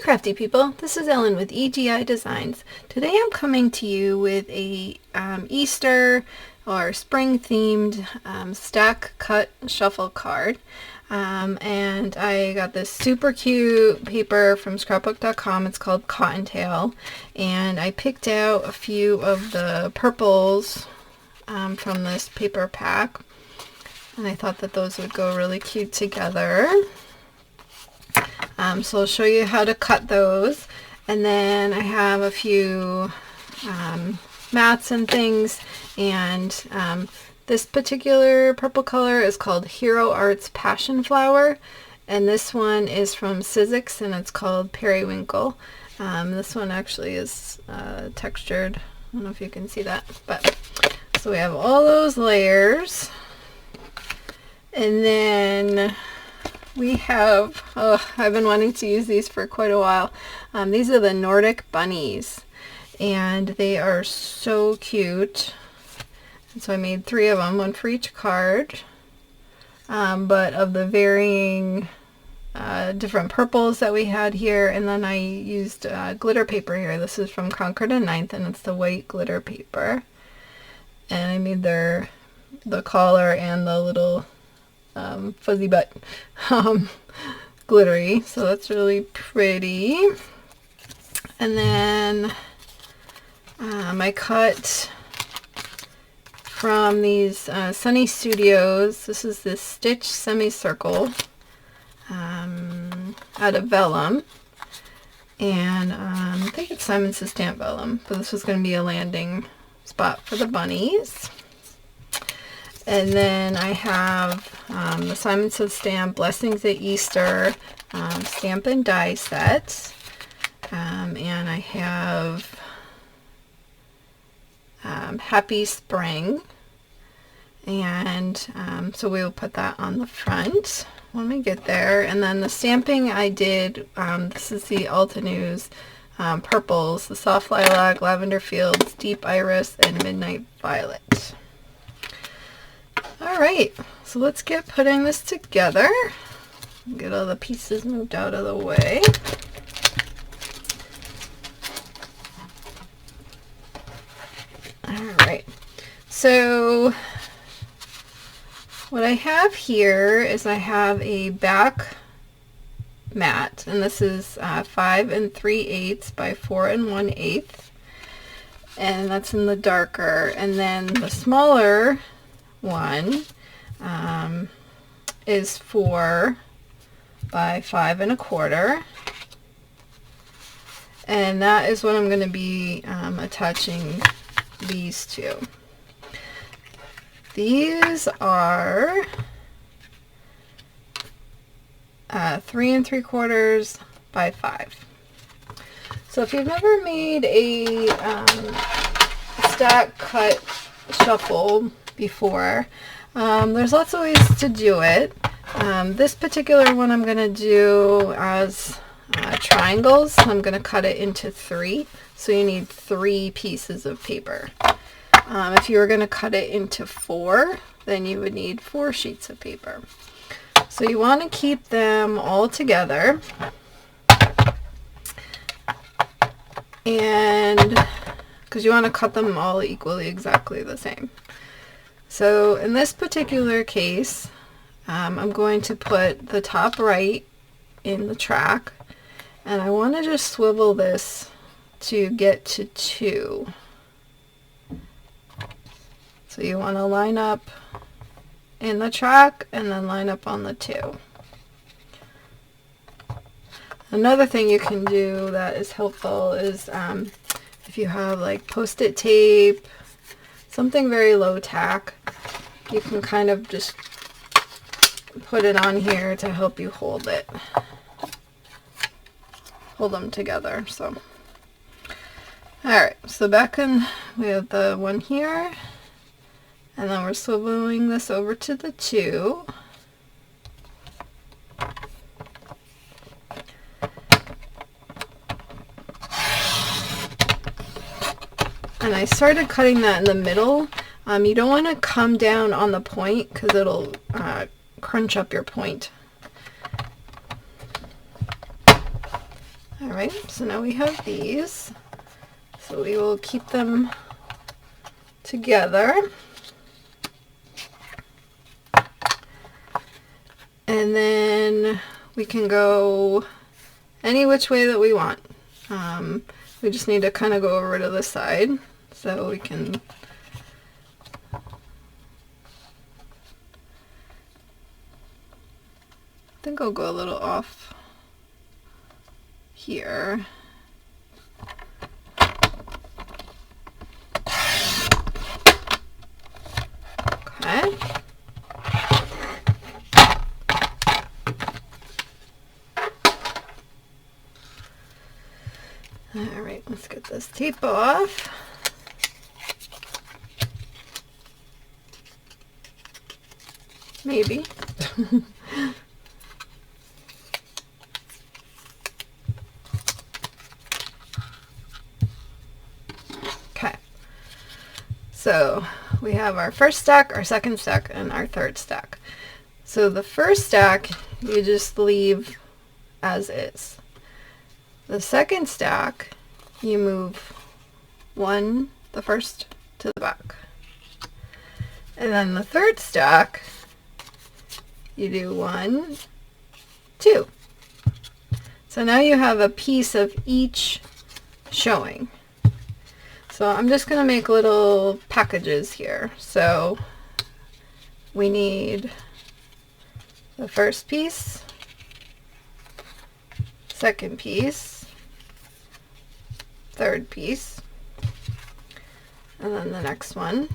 crafty people, this is Ellen with EGI Designs. Today I'm coming to you with a Easter or spring themed stack cut shuffle card. And I got this super cute paper from scrapbook.com. It's called Cottontail, and I picked out a few of the purples from this paper pack, and I thought that those would go really cute together. So I'll show you how to cut those, and then I have a few mats and things, and this particular purple color is called Hero Arts Passion Flower, and this one is from Sizzix, and it's called Periwinkle. This one actually is textured. I don't know if you can see that, but so we have all those layers, and then we have, I've been wanting to use these for quite a while. These are the Nordic Bunnies, and they are so cute. And so I made 3 of them, one for each card, but of the varying different purples that we had here. And then I used glitter paper here. This is from Concord and 9th, and it's the white glitter paper. And I made the collar and the little fuzzy butt glittery, so that's really pretty. And then I cut from these Sunny Studios. This is this stitch semicircle out of vellum, and I think it's Simon Says Stamp Vellum, but this was going to be a landing spot for the bunnies. And then I have the Simon Says Stamp Blessings at Easter stamp and die set, and I have Happy Spring, and so we will put that on the front when we get there. And then the stamping I did, this is the Alta News purples, the Soft Lilac, Lavender Fields, Deep Iris, and Midnight Violet. Alright, so let's get putting this together. Get all the pieces moved out of the way. Alright, so what I have here is I have a back mat, and this is 5 3/8 by 4 1/8, and that's in the darker. And then the smaller one is 4 by 5 1/4, and that is what I'm going to be attaching these to. These are 3 3/4 by 5. So if you've never made a stack cut shuffle before, there's lots of ways to do it. This particular one I'm going to do as triangles. I'm going to cut it into 3, so you need 3 pieces of paper. If you were going to cut it into 4, then you would need 4 sheets of paper. So you want to keep them all together, and because you want to cut them all equally exactly the same. So in this particular case, I'm going to put the top right in the track, and I want to just swivel this to get to 2. So you want to line up in the track and then line up on the 2. Another thing you can do that is helpful is if you have like post-it tape, something very low tack, you can kind of just put it on here to help you hold them together. So alright, so back in, we have the one here, and then we're swiveling this over to the 2. And I started cutting that in the middle. You don't want to come down on the point because it'll crunch up your point. All right, so now we have these. So we will keep them together. And then we can go any which way that we want. We just need to kind of go over to the side so we can I think I'll go a little off here. Okay. All right, let's get this tape off. Maybe. Okay. So we have our first stack, our second stack, and our third stack. So the first stack you just leave as is. The second stack you move the first to the back. And then the third stack you do 1, 2. So now you have a piece of each showing. So I'm just going to make little packages here. So we need the first piece, second piece, third piece, and then the next one.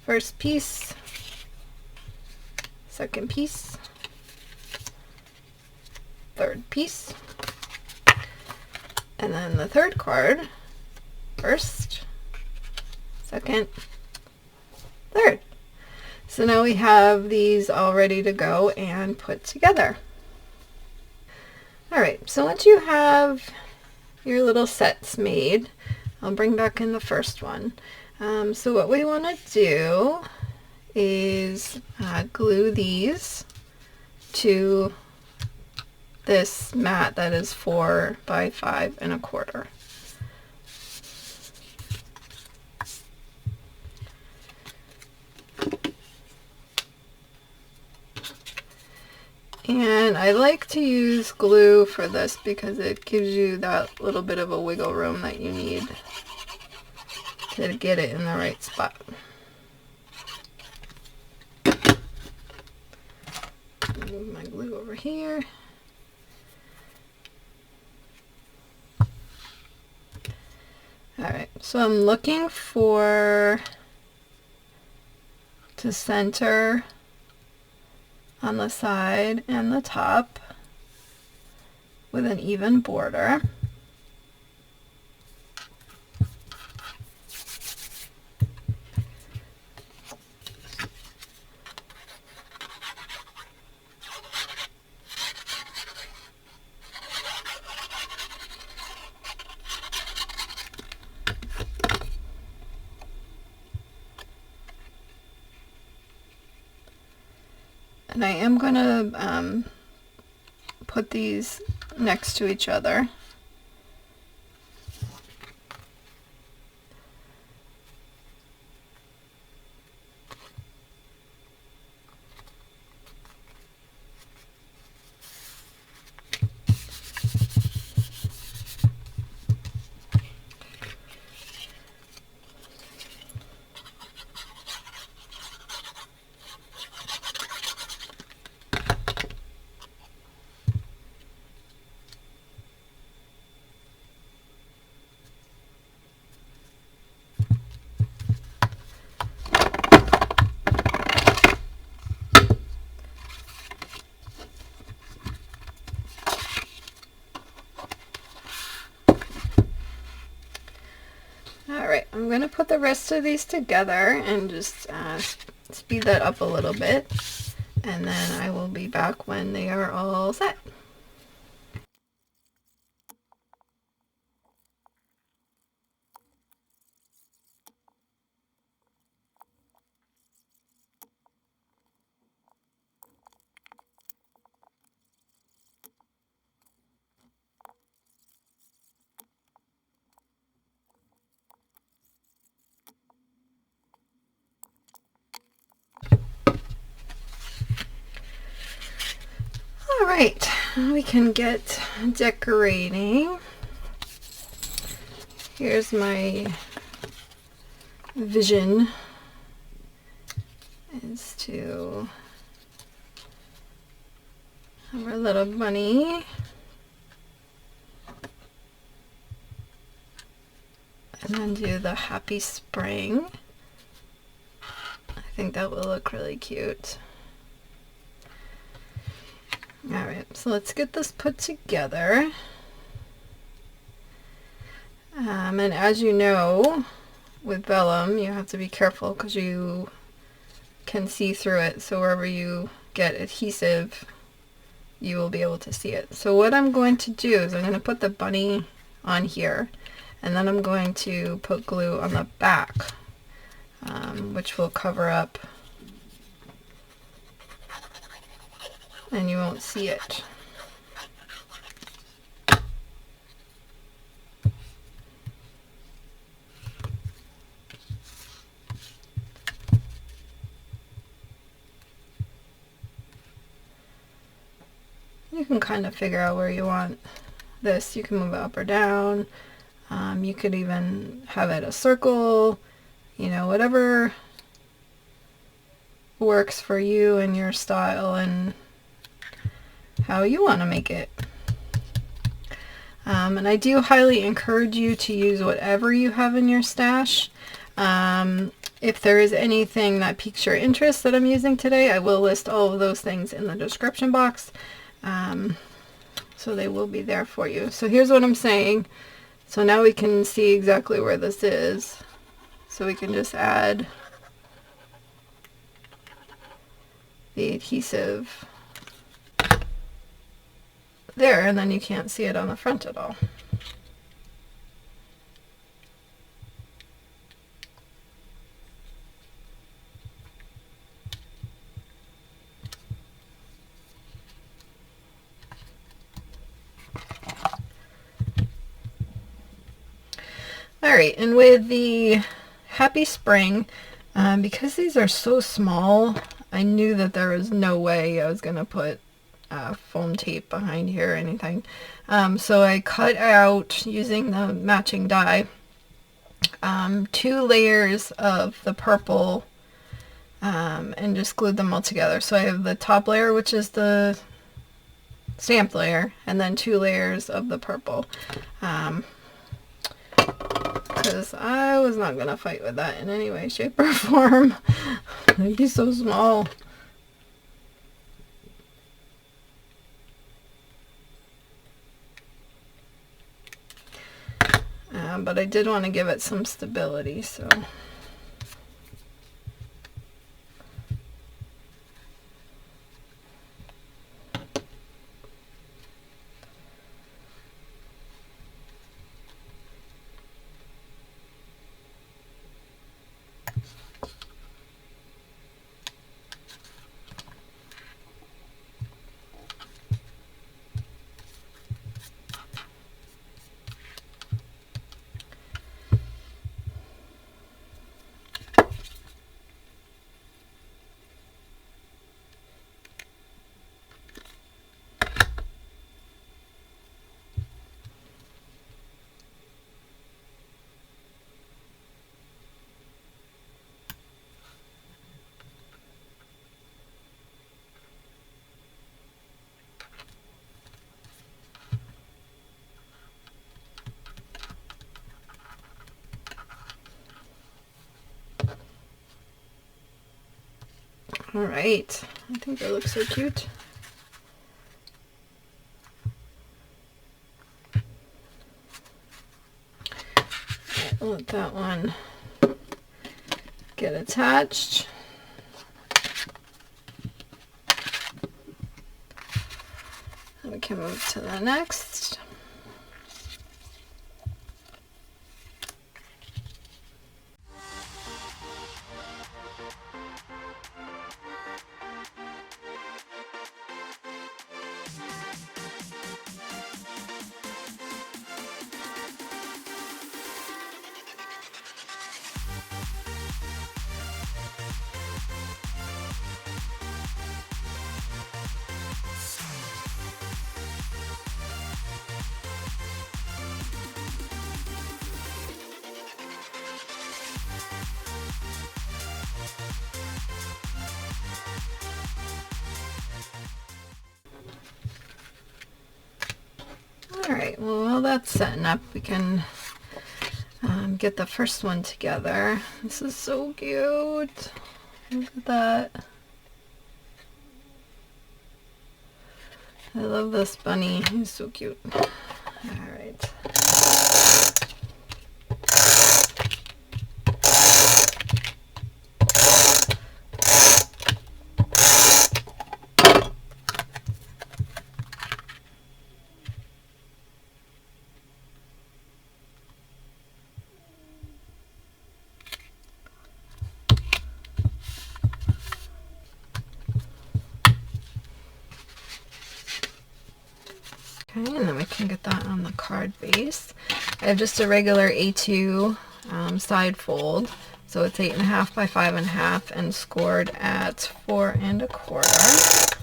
First piece, second piece, third piece, and then the third card. First, second, third. So now we have these all ready to go and put together. All right, so once you have your little sets made, I'll bring back in the first one. So what we want to do is glue these to this mat that is 4 by 5 1/4. And I like to use glue for this because it gives you that little bit of a wiggle room that you need to get it in the right spot. Move my glue over here. Alright, so I'm looking to center on the side and the top with an even border. And I am going to put these next to each other. Alright, I'm going to put the rest of these together and just speed that up a little bit, and then I will be back when they are all set. All right, we can get decorating. Here's my vision, is to have our little bunny. And then do the happy spring. I think that will look really cute. Alright, so let's get this put together. And as you know, with vellum, you have to be careful because you can see through it. So wherever you get adhesive, you will be able to see it. So what I'm going to do is I'm going to put the bunny on here, and then I'm going to put glue on the back, which will cover up and you won't see it. You can kind of figure out where you want this. You can move it up or down. You could even have it a circle, you know, whatever works for you and your style and how you want to make it. And I do highly encourage you to use whatever you have in your stash. If there is anything that piques your interest that I'm using today, I will list all of those things in the description box. So they will be there for you. So here's what I'm saying. So now we can see exactly where this is. So we can just add the adhesive there, and then you can't see it on the front at all. Alright, and with the Happy Spring, because these are so small, I knew that there was no way I was going to put foam tape behind here or anything. So I cut out, using the matching die, 2 layers of the purple and just glued them all together. So I have the top layer, which is the stamped layer, and then 2 layers of the purple. Because I was not going to fight with that in any way, shape, or form. They'd be so small. But I did want to give it some stability, so... Alright, I think that looks so cute. I'll let that one get attached. And we can move to the next. Alright, well while that's setting up, we can get the first one together. This is so cute. Look at that. I love this bunny. He's so cute. Alright. Okay, and then we can get that on the card base. I have just a regular A2 side fold, so it's 8.5 by 5.5 and scored at 4 1/4.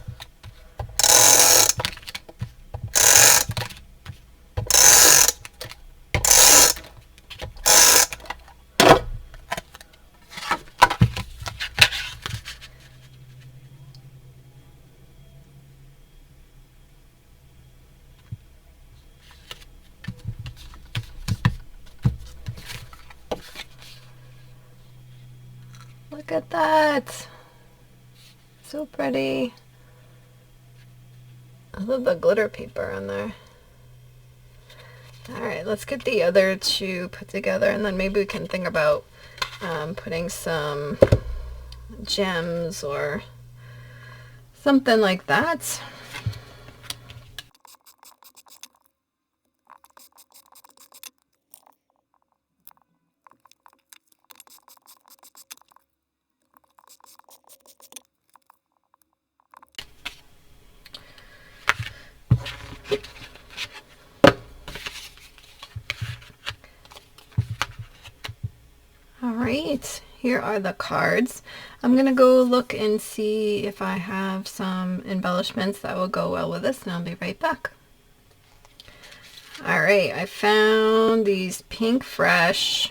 Look at that! So pretty. I love the glitter paper on there. Alright, let's get the other two put together, and then maybe we can think about putting some gems or something like that. Alright, here are the cards. I'm going to go look and see if I have some embellishments that will go well with this, and I'll be right back. Alright, I found these pink fresh.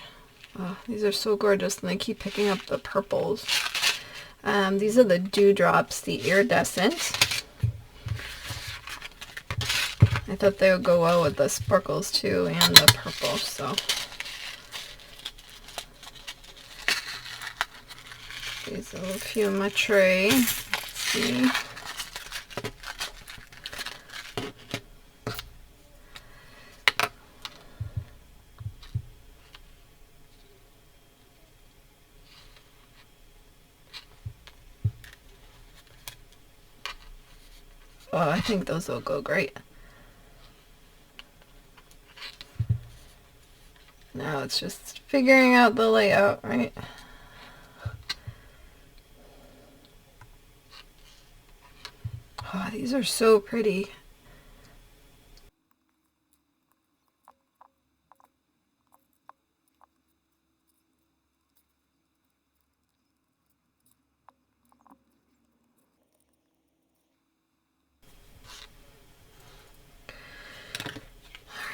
Oh, these are so gorgeous, and I keep picking up the purples. These are the dewdrops, the iridescent. I thought they would go well with the sparkles too, and the purple, so... These are a few in my tray. Let's see. Oh, I think those will go great. Now it's just figuring out the layout, right? Oh, these are so pretty.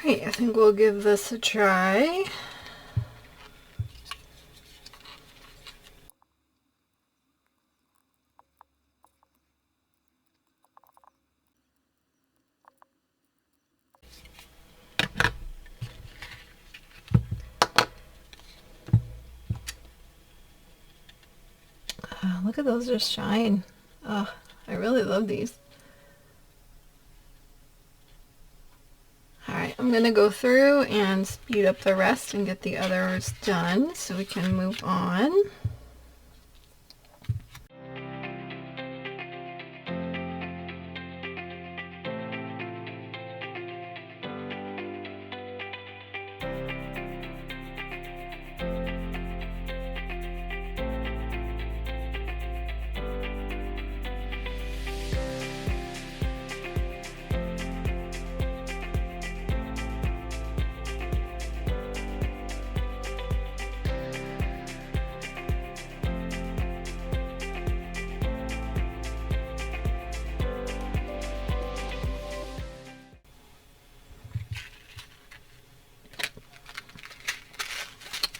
Alright, I think we'll give this a try. Look at those just shine. Oh, I really love these. Alright, I'm going to go through and speed up the rest and get the others done so we can move on.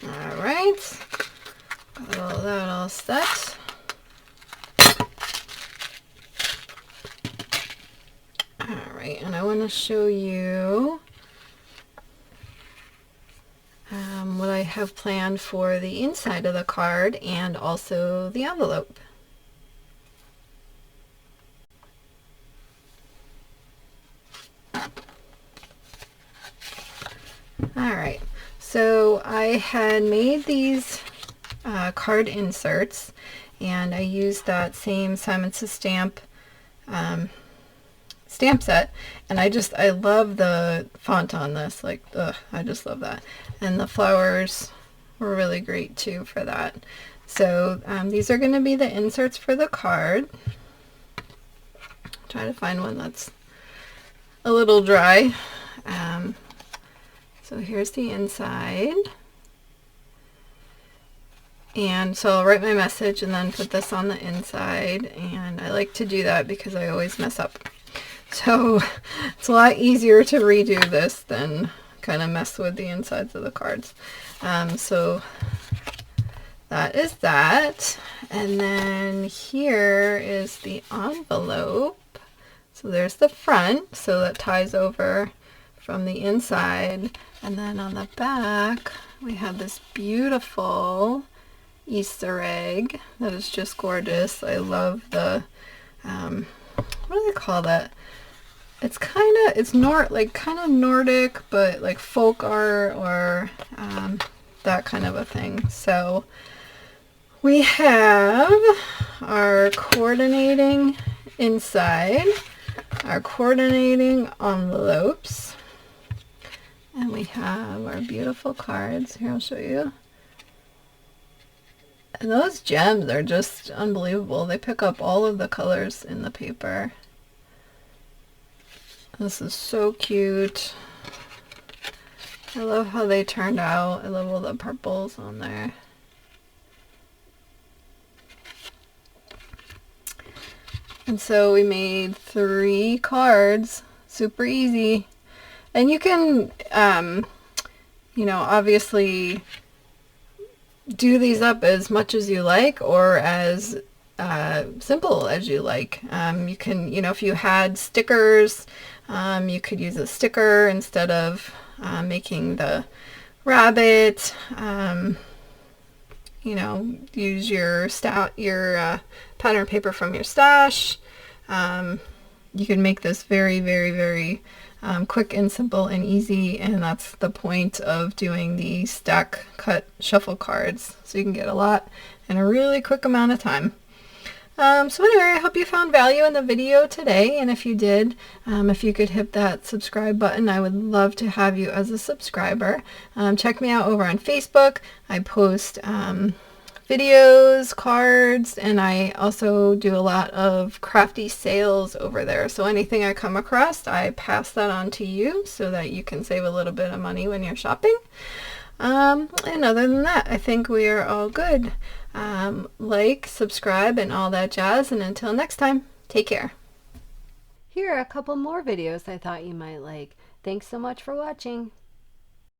Alright, got all that all set. Alright, and I want to show you have planned for the inside of the card and also the envelope. Alright, so I had made these card inserts, and I used that same Simon Says Stamp stamp set, and I love the font on this, like, I just love that. And the flowers were really great too for that. So these are going to be the inserts for the card. Try to find one that's a little dry. So here's the inside. And so I'll write my message and then put this on the inside, and I like to do that because I always mess up. So it's a lot easier to redo this than kind of mess with the insides of the cards. So that is that. And then here is the envelope. So there's the front, so that ties over from the inside. And then on the back, we have this beautiful Easter egg that is just gorgeous. I love the, what do they call that? It's kind of Nordic, but like folk art or that kind of a thing. So we have our coordinating inside, our coordinating envelopes, and we have our beautiful cards. Here, I'll show you. And those gems are just unbelievable. They pick up all of the colors in the paper. This is so cute. I love how they turned out. I love all the purples on there. And so we made 3 cards. Super easy. And you can, you know, obviously do these up as much as you like, or as simple as you like. You can, you know, if you had stickers, you could use a sticker instead of making the rabbit. You know, use your pattern paper from your stash. You can make this very, very, very quick and simple and easy, and that's the point of doing the stack cut shuffle cards, so you can get a lot in a really quick amount of time. So anyway, I hope you found value in the video today, and if you did, if you could hit that subscribe button, I would love to have you as a subscriber. Check me out over on Facebook. I post videos, cards, and I also do a lot of crafty sales over there. So anything I come across, I pass that on to you so that you can save a little bit of money when you're shopping. And other than that, I think we are all good. Like, subscribe, and all that jazz, and until next time, take care. Here are a couple more videos I thought you might like. Thanks so much for watching.